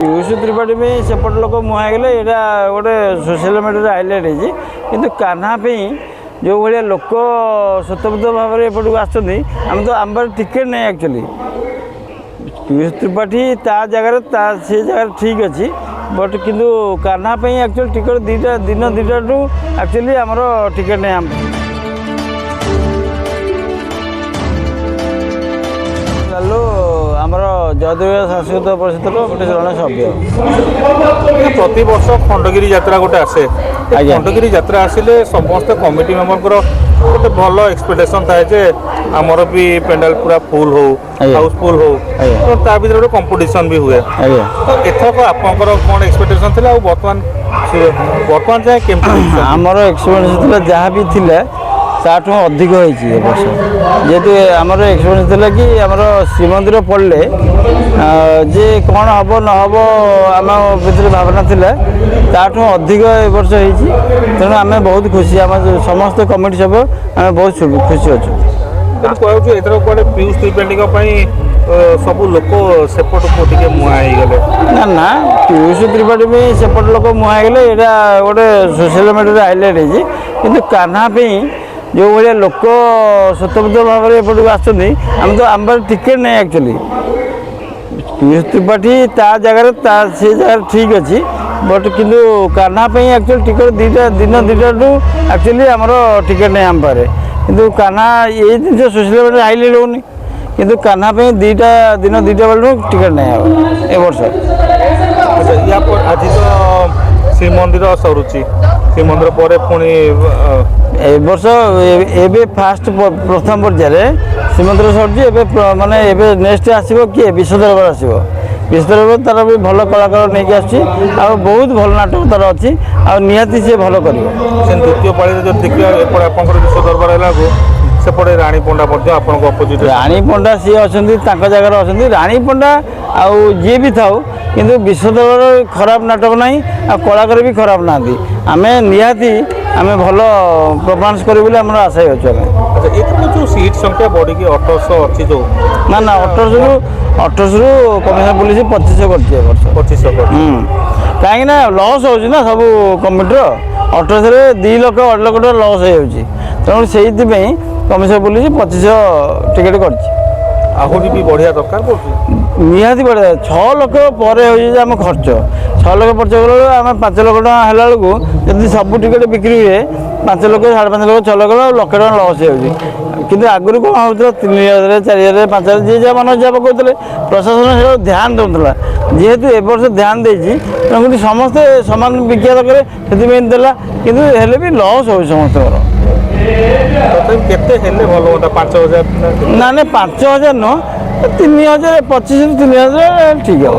पीयूष त्रिपाठी में सेपट लोक मुहागले यहाँ गोटे सोशल मीडिया हाइलाइट होती कि कान्हा जो भाया लोक स्वतंत्र भाव में एपटू आम तो आम टिकेट नहीं एक्चुअली पीयूष त्रिपाठी ता जगह से जगह ठीक अच्छी बट किंतु कान्हा एक्चुअली टिकेट दीटा दिन दीटा एक्चुअली आमर टिकेट नहीं आम आमर जयदेव सांस्कृतिक परिषद गोटे जड़े सभ्य प्रति वर्ष खंडगिरी यात्रा गोटे आसे खंडगिरी यात्रा आसिले समस्त कमिटी मेंबर गोटे भल एक्सपेक्टेशन थाए जे आमर भी पेंडाल पूरा फुल हो हाउसफुल हो तो ता भीतर गोटे कंपटीशन भी हुए तो एथक आपनकर कोन एक्सपेक्टेशन थिला वर्तमान वर्तमान जाए केमती आमर एक्सपेक्टेशन थिला जहाँ भी थिला ताठू अधिक होती वर्ष जेहेतु आमर एक्सपेरियंस था कि आमर श्रीमंदिर पड़े जे कौन हम न हम आम भर भावना थिला ताठू अधिक वर्ष होती तेणु आम बहुत खुशी आम समस्त कमिटी सब आम बहुत खुशी अच्छु कहूँ एथर कड़े पीयूष त्रिपाठी सब लोक सेपट को मुहाईगले ना ना पीयूष त्रिपाठी में सेपट लोक मुहाईगले यहाँ गोटे सोशल मीडिया हाइलाइट होती कि कान्हा जो भाया लोक स्वतंत्र भाव में एपटू आम तो आम टिकेट नहीं एक्चुअली पीयूष त्रिपाठी ता जगह से जगह ठीक अच्छी बट किंतु कान्हा एक्चुअली टिकेट दीटा दिन दीटा एक्चुअली आमर टिकेट नहीं आम पारे किंतु कान्हा ये जिन सोशल मीडिया हाइलाइट होनी किंतु कान्हा दीटा दिन दीटा बेलू टिकेट नहीं ए वर्ष आज तो श्रीमंदिर सरुची श्रीमंदिर पर पुणी वर्ष एबे फास्ट प्रथम पर्यायर श्रीमंदिर सर माने एबे नेक्स्ट आसो किए विश्वदरबार आसो विश्वदरबार तार भी भल कलाकार नहीं आसी बहुत भल नाटक तार अच्छी निहाती सी भल कर द्वितीय पाड़ी जो देखिए विश्वदरबार है सेपटे राणी पंडा अपोजिट राणी पंडा सी अच्छा जगह अच्छा राणी पंडा आउ जी भी था किंतु विश्वदरबार खराब नाटक ना आ कलाकार भी खराब ना आम निहाती आम भल परफॉर्मेंस करें आशा अच्छे जो सीट संख्या बढ़ी 1800 अच्छी जो ना ना 1800 रु कमिशनर पुलिस 2500 कर 2500 कहीं लॉस हो सब कमिटर 1800 2 लाख 8 लाख टका लॉस हो तेणु से कमिशनर पुलिस 2500 टिकेट कर आहरी भी बढ़िया दरकार पड़े निहाती बढ़िया 6 लाख पर आम खर्च 6 लाख खर्च कला आम 5 लाख टका है जब सब टिकेट बिक्री हुए 5 लाख 5.5 लाख 6 लाख लक्ष टका लस हो आगुरी कौन होता 3000 4000 5000 जी जहाँ मन जहाँ पकड़ते प्रशासन से ध्यान दूसरा जेहेतु ए वर्ष ध्यान देती तेणुक समस्ते सामान बिका दरकार से देला कि भी लस हो समस्त ना ना 5000 नुह 3000 25 3000 ठीक है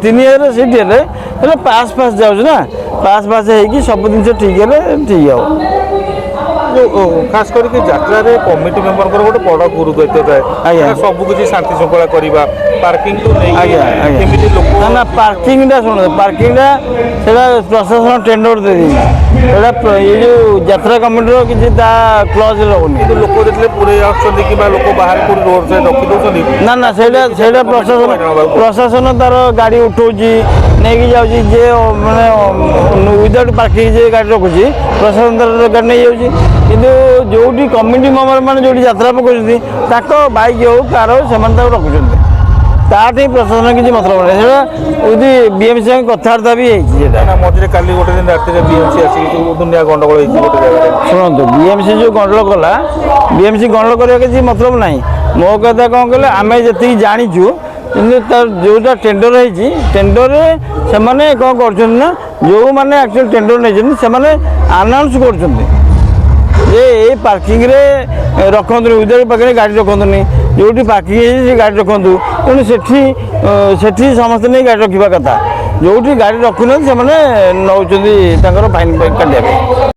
3000 सीट हेल्ले पास जाऊँ ना पास हो सब जिन ठीक है ठीक है खास करके यात्रा कमिटी मेंबर गोटे बड़ गुरुदायित्व थाए सब किसी शांति श्रृंखला करवा पार्किंग तो नहीं ना ना पार्किंग शुण पार्किंग प्रशासन टेंडर दे ये जो यात्रा कमिटी किसी क्लज रोनी लोक जो पूरे कि लोक बाहर को रोड साइड रखी ना ना से प्रशासन तार गाड़ी उठाऊँ नहीं जाऊँगी जे मैंने विदाउट पार्किंग जे गाड़ी रखुची प्रशासन तार गाड़ी नहीं जाऊँगी किंतु जो कमिटी मेंबर मैंने जो यात्रा पकाउं बैक हो कार हो से रखुच्च ताठी प्रशासन किसी मतलब नहीं बीएमसी कथबार्ता भी मझे काली गोटे दिन रात बीएमसी आसिक दुनिया गंडगोल शुणु बीएमसी जो गंडगोल कला बीएमसी गंडगोल करने किसी मतलब ना मो कथा कौन कहे आम जी जाचु कि जोटा टेंडर है टेंडर से मैंने कौन कर जो मैंने एक्चुअली टेंडर नहीं से आनाउंस कर ये पार्किंग रे रखुन विदाउट पार्किंग गाड़ी रखुनि जो पार्किंग है गाड़ी रखु तेणु से समस्त नहीं गाड़ी रखा कथा जो गाड़ी रखुना से नौ फाइन काटा।